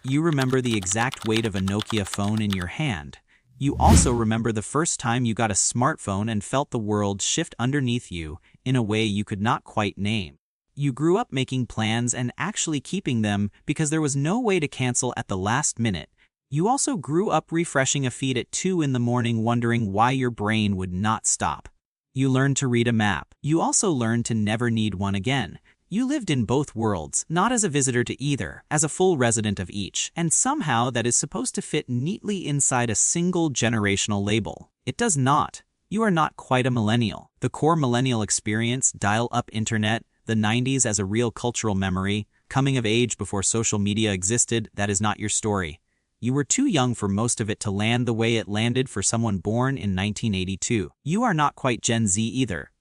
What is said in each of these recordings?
You remember the exact weight of a Nokia phone in your hand. You also remember the first time you got a smartphone and felt the world shift underneath you in a way you could not quite name. You grew up making plans and actually keeping them because there was no way to cancel at the last minute. You also grew up refreshing a feed at 2 in the morning wondering why your brain would not stop. You learned to read a map. You also learned to never need one again. You lived in both worlds, not as a visitor to either, as a full resident of each, and somehow that is supposed to fit neatly inside a single generational label. It does not. You are not quite a millennial. The core millennial experience, dial-up internet, the 90s as a real cultural memory, coming of age before social media existed, that is not your story. You were too young for most of it to land the way it landed for someone born in 1982. You are not quite Gen Z either.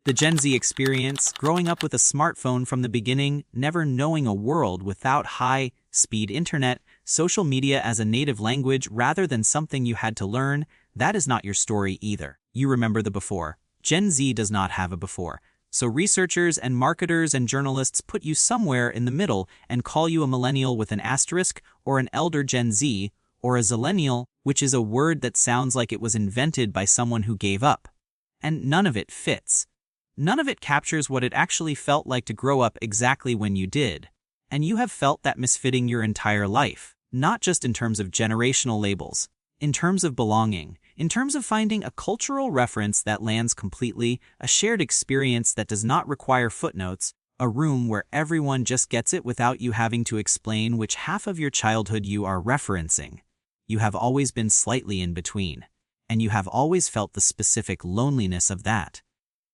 The Gen Z experience, growing up with a smartphone from the beginning, never knowing a world without high-speed internet, social media as a native language rather than something you had to learn, that is not your story either. You remember the before. Gen Z does not have a before. So researchers and marketers and journalists put you somewhere in the middle and call you a millennial with an asterisk or an elder Gen Z or a zillennial, which is a word that sounds like it was invented by someone who gave up. And none of it fits. None of it captures what it actually felt like to grow up exactly when you did. And you have felt that misfitting your entire life, not just in terms of generational labels, in terms of belonging, in terms of finding a cultural reference that lands completely, a shared experience that does not require footnotes, a room where everyone just gets it without you having to explain which half of your childhood you are referencing. You have always been slightly in between, and you have always felt the specific loneliness of that.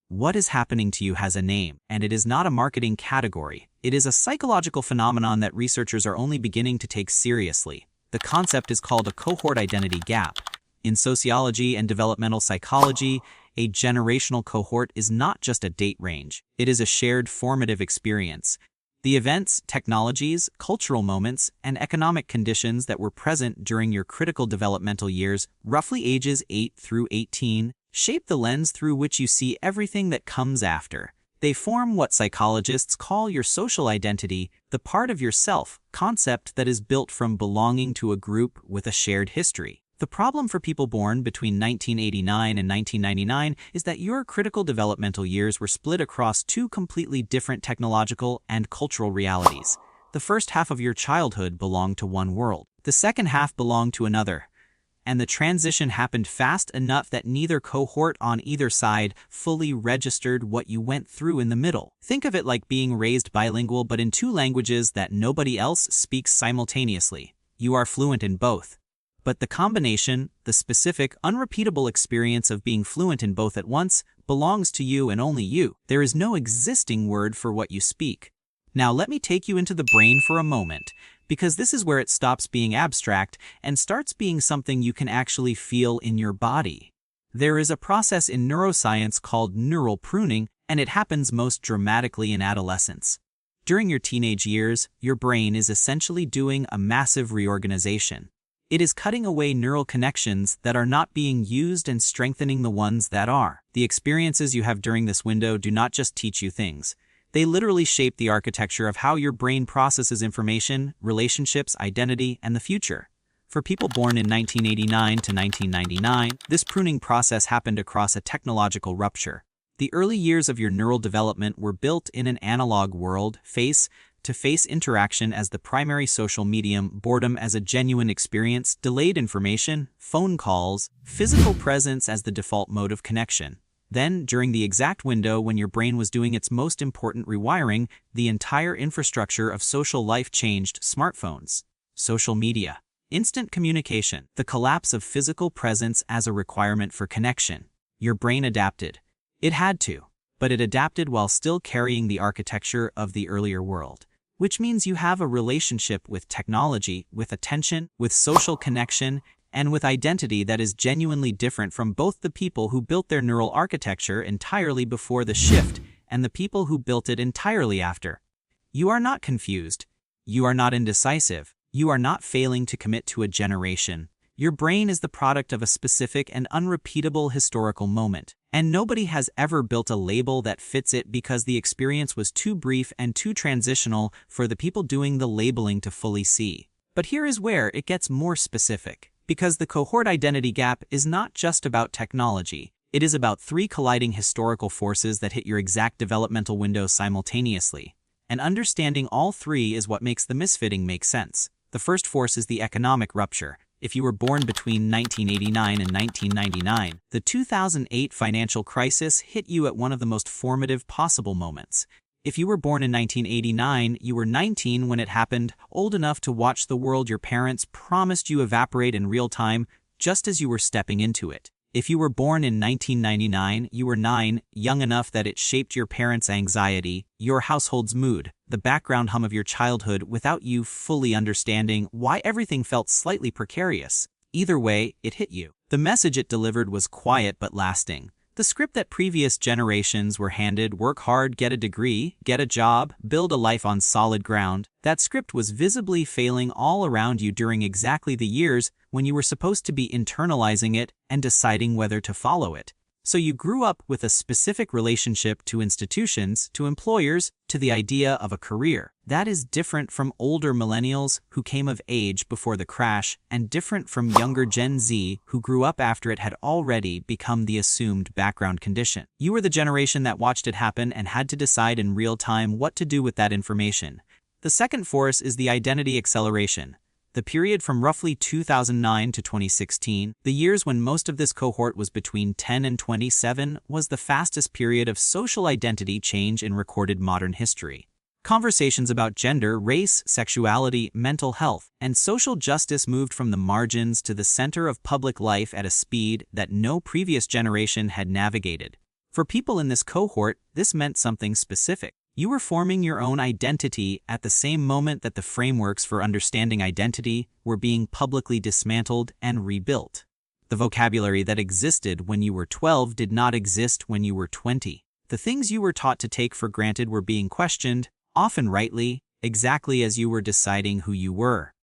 What is happening to you has a name, and it is not a marketing category. It is a psychological phenomenon that researchers are only beginning to take seriously. The concept is called a cohort identity gap. In sociology and developmental psychology, a generational cohort is not just a date range. It is a shared formative experience. The events, technologies, cultural moments, and economic conditions that were present during your critical developmental years, roughly ages 8 through 18, shape the lens through which you see everything that comes after. They form what psychologists call your social identity, the part of yourself concept that is built from belonging to a group with a shared history. The problem for people born between 1989 and 1999 is that your critical developmental years were split across two completely different technological and cultural realities. The first half of your childhood belonged to one world. The second half belonged to another. And the transition happened fast enough that neither cohort on either side fully registered what you went through in the middle. Think of it like being raised bilingual but in two languages that nobody else speaks simultaneously. You are fluent in both. But the combination, the specific, unrepeatable experience of being fluent in both at once, belongs to you and only you. There is no existing word for what you speak. Now let me take you into the brain for a moment, because this is where it stops being abstract and starts being something you can actually feel in your body. There is a process in neuroscience called neural pruning, and it happens most dramatically in adolescence. During your teenage years, your brain is essentially doing a massive reorganization. It is cutting away neural connections that are not being used and strengthening the ones that are. The experiences you have during this window do not just teach you things. They literally shape the architecture of how your brain processes information, relationships, identity, and the future. For people born in 1989 to 1999, this pruning process happened across a technological rupture. The early years of your neural development were built in an analog world, face-to-face interaction as the primary social medium, boredom as a genuine experience, delayed information, phone calls, physical presence as the default mode of connection. Then, during the exact window when your brain was doing its most important rewiring, the entire infrastructure of social life changed: smartphones, social media, instant communication, the collapse of physical presence as a requirement for connection. Your brain adapted. It had to, but it adapted while still carrying the architecture of the earlier world. Which means you have a relationship with technology, with attention, with social connection, and with identity that is genuinely different from both the people who built their neural architecture entirely before the shift and the people who built it entirely after. You are not confused. You are not indecisive. You are not failing to commit to a generation. Your brain is the product of a specific and unrepeatable historical moment, and nobody has ever built a label that fits it because the experience was too brief and too transitional for the people doing the labeling to fully see. But here is where it gets more specific, because the cohort identity gap is not just about technology. It is about three colliding historical forces that hit your exact developmental window simultaneously. And understanding all three is what makes the misfitting make sense. The first force is the economic rupture. If you were born between 1989 and 1999, the 2008 financial crisis hit you at one of the most formative possible moments. If you were born in 1989, you were 19 when it happened, old enough to watch the world your parents promised you evaporate in real time just as you were stepping into it. If you were born in 1999, you were 9, young enough that it shaped your parents' anxiety, your household's mood, the background hum of your childhood without you fully understanding why everything felt slightly precarious. Either way, it hit you. The message it delivered was quiet but lasting. The script that previous generations were handed, work hard, get a degree, get a job, build a life on solid ground, that script was visibly failing all around you during exactly the years when you were supposed to be internalizing it and deciding whether to follow it. So you grew up with a specific relationship to institutions, to employers, to the idea of a career. That is different from older millennials who came of age before the crash, and different from younger Gen Z who grew up after it had already become the assumed background condition. You were the generation that watched it happen and had to decide in real time what to do with that information. The second force is the identity acceleration. The period from roughly 2009 to 2016, the years when most of this cohort was between 10 and 27, was the fastest period of social identity change in recorded modern history. Conversations about gender, race, sexuality, mental health, and social justice moved from the margins to the center of public life at a speed that no previous generation had navigated. For people in this cohort, this meant something specific. You were forming your own identity at the same moment that the frameworks for understanding identity were being publicly dismantled and rebuilt. The vocabulary that existed when you were 12 did not exist when you were 20. The things you were taught to take for granted were being questioned, often rightly, exactly as you were deciding who you were.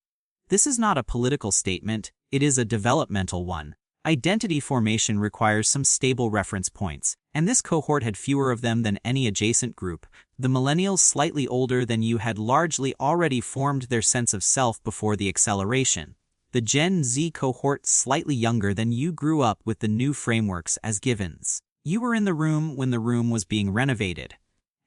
This is not a political statement, it is a developmental one. Identity formation requires some stable reference points, and this cohort had fewer of them than any adjacent group. The millennials slightly older than you had largely already formed their sense of self before the acceleration. The Gen Z cohort slightly younger than you grew up with the new frameworks as givens. You were in the room when the room was being renovated,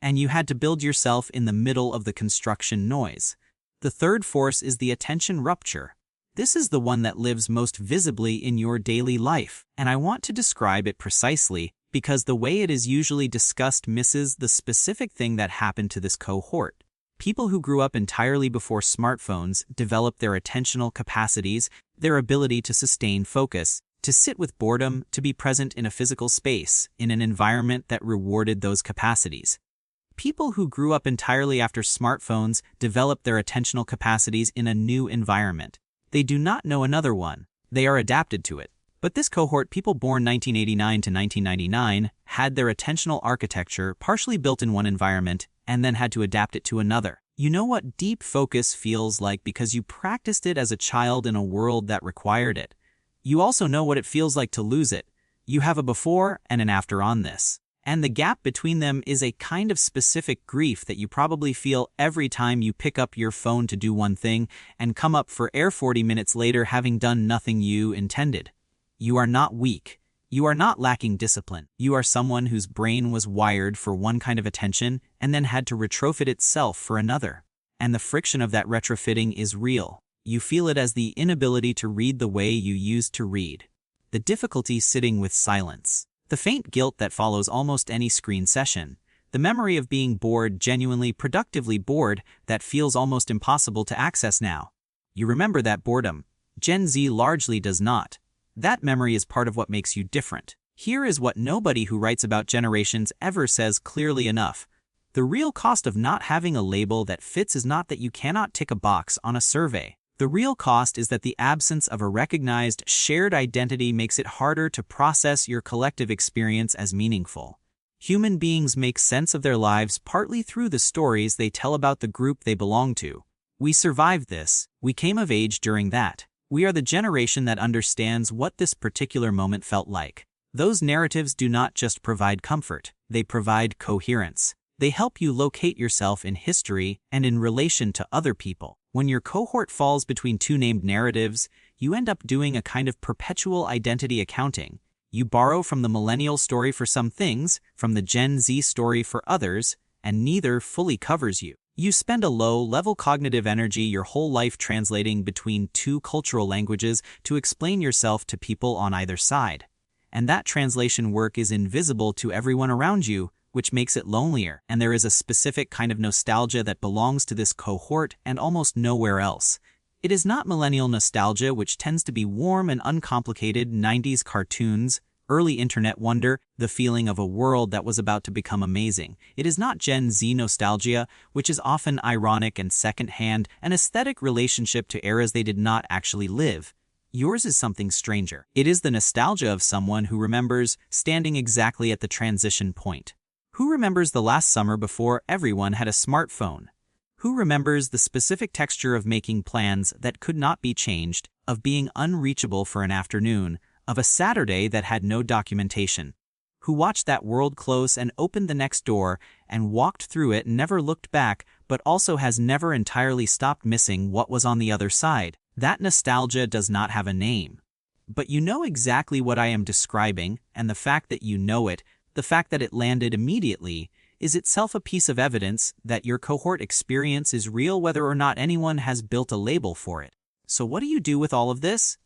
and you had to build yourself in the middle of the construction noise. The third force is the attention rupture. This is the one that lives most visibly in your daily life, and I want to describe it precisely because the way it is usually discussed misses the specific thing that happened to this cohort. People who grew up entirely before smartphones developed their attentional capacities, their ability to sustain focus, to sit with boredom, to be present in a physical space, in an environment that rewarded those capacities. People who grew up entirely after smartphones developed their attentional capacities in a new environment. They do not know another one. They are adapted to it. But this cohort, people born 1989 to 1999, had their attentional architecture partially built in one environment and then had to adapt it to another. You know what deep focus feels like because you practiced it as a child in a world that required it. You also know what it feels like to lose it. You have a before and an after on this. And the gap between them is a kind of specific grief that you probably feel every time you pick up your phone to do one thing and come up for air 40 minutes later having done nothing you intended. You are not weak. You are not lacking discipline. You are someone whose brain was wired for one kind of attention and then had to retrofit itself for another. And the friction of that retrofitting is real. You feel it as the inability to read the way you used to read. The difficulty sitting with silence. The faint guilt that follows almost any screen session. The memory of being bored, genuinely productively bored, that feels almost impossible to access now. You remember that boredom. Gen Z largely does not. That memory is part of what makes you different. Here is what nobody who writes about generations ever says clearly enough. The real cost of not having a label that fits is not that you cannot tick a box on a survey. The real cost is that the absence of a recognized, shared identity makes it harder to process your collective experience as meaningful. Human beings make sense of their lives partly through the stories they tell about the group they belong to. We survived this. We came of age during that. We are the generation that understands what this particular moment felt like. Those narratives do not just provide comfort, they provide coherence. They help you locate yourself in history and in relation to other people. When your cohort falls between two named narratives, you end up doing a kind of perpetual identity accounting. You borrow from the millennial story for some things, from the Gen Z story for others, and neither fully covers you. You spend a low-level cognitive energy your whole life translating between two cultural languages to explain yourself to people on either side. And that translation work is invisible to everyone around you, which makes it lonelier. And there is a specific kind of nostalgia that belongs to this cohort and almost nowhere else. It is not millennial nostalgia, which tends to be warm and uncomplicated 90s cartoons, early internet wonder, the feeling of a world that was about to become amazing. It is not Gen Z nostalgia, which is often ironic and second-hand, an aesthetic relationship to eras they did not actually live. Yours is something stranger. It is the nostalgia of someone who remembers standing exactly at the transition point. Who remembers the last summer before everyone had a smartphone? Who remembers the specific texture of making plans that could not be changed, of being unreachable for an afternoon, of a Saturday that had no documentation? Who watched that world close and opened the next door and walked through it and never looked back, but also has never entirely stopped missing what was on the other side? That nostalgia does not have a name. But you know exactly what I am describing, and the fact that you know it, the fact that it landed immediately, is itself a piece of evidence that your cohort experience is real whether or not anyone has built a label for it. So what do you do with all of this?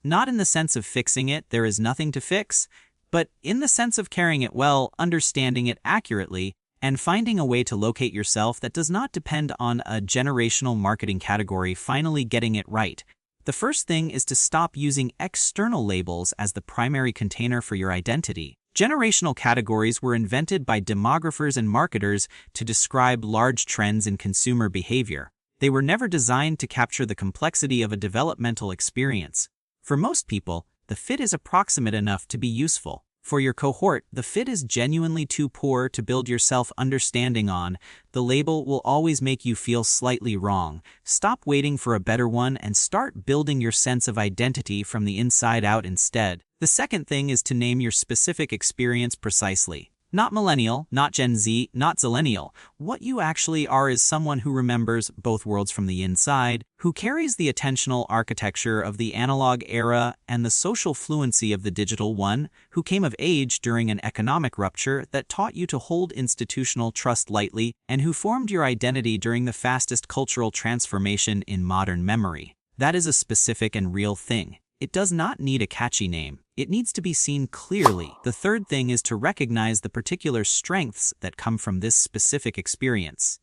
Not in the sense of fixing it, there is nothing to fix, but in the sense of carrying it well, understanding it accurately, and finding a way to locate yourself that does not depend on a generational marketing category finally getting it right. The first thing is to stop using external labels as the primary container for your identity. Generational categories were invented by demographers and marketers to describe large trends in consumer behavior. They were never designed to capture the complexity of a developmental experience. For most people, the fit is approximate enough to be useful. For your cohort, the fit is genuinely too poor to build your self-understanding on. The label will always make you feel slightly wrong. Stop waiting for a better one and start building your sense of identity from the inside out instead. The second thing is to name your specific experience precisely. Not millennial, not Gen Z, not zillennial. What you actually are is someone who remembers both worlds from the inside, who carries the attentional architecture of the analog era and the social fluency of the digital one, who came of age during an economic rupture that taught you to hold institutional trust lightly, and who formed your identity during the fastest cultural transformation in modern memory. That is a specific and real thing. It does not need a catchy name. It needs to be seen clearly. The third thing is to recognize the particular strengths that come from this specific experience.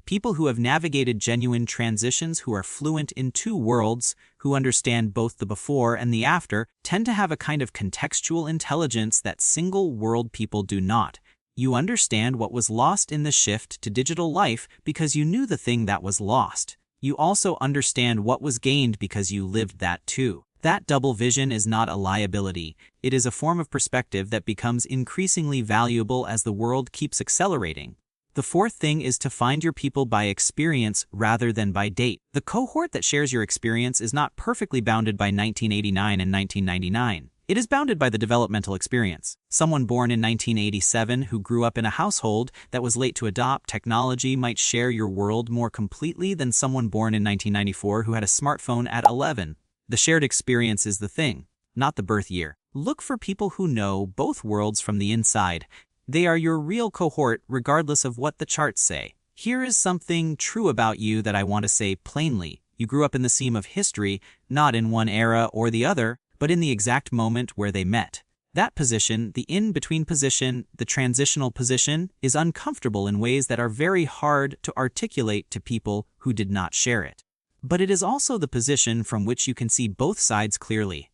People who have navigated genuine transitions, who are fluent in two worlds, who understand both the before and the after, tend to have a kind of contextual intelligence that single-world people do not. You understand what was lost in the shift to digital life because you knew the thing that was lost. You also understand what was gained because you lived that too. That double vision is not a liability. It is a form of perspective that becomes increasingly valuable as the world keeps accelerating. The fourth thing is to find your people by experience rather than by date. The cohort that shares your experience is not perfectly bounded by 1989 and 1999. It is bounded by the developmental experience. Someone born in 1987 who grew up in a household that was late to adopt technology might share your world more completely than someone born in 1994 who had a smartphone at 11. The shared experience is the thing, not the birth year. Look for people who know both worlds from the inside. They are your real cohort regardless of what the charts say. Here is something true about you that I want to say plainly. You grew up in the seam of history, not in one era or the other, but in the exact moment where they met. That position, the in-between position, the transitional position, is uncomfortable in ways that are very hard to articulate to people who did not share it. But it is also the position from which you can see both sides clearly.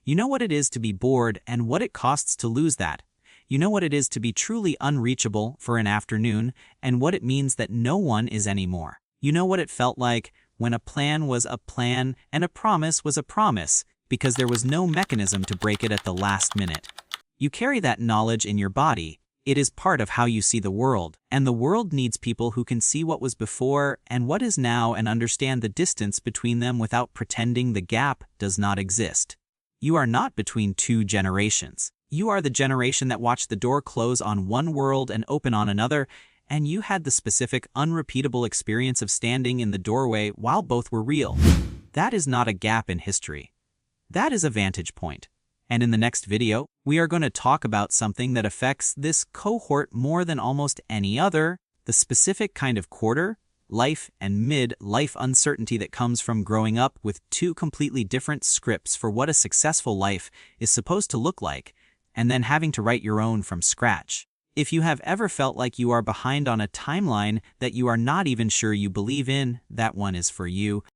You know what it is to be bored and what it costs to lose that. You know what it is to be truly unreachable for an afternoon and what it means that no one is anymore. You know what it felt like when a plan was a plan and a promise was a promise because there was no mechanism to break it at the last minute. You carry that knowledge in your body. It is part of how you see the world, and the world needs people who can see what was before and what is now and understand the distance between them without pretending the gap does not exist. You are not between two generations. You are the generation that watched the door close on one world and open on another, and you had the specific, unrepeatable experience of standing in the doorway while both were real. That is not a gap in history. That is a vantage point. And in the next video, we are going to talk about something that affects this cohort more than almost any other, the specific kind of quarter, life, and mid-life uncertainty that comes from growing up with two completely different scripts for what a successful life is supposed to look like, and then having to write your own from scratch. If you have ever felt like you are behind on a timeline that you are not even sure you believe in, that one is for you.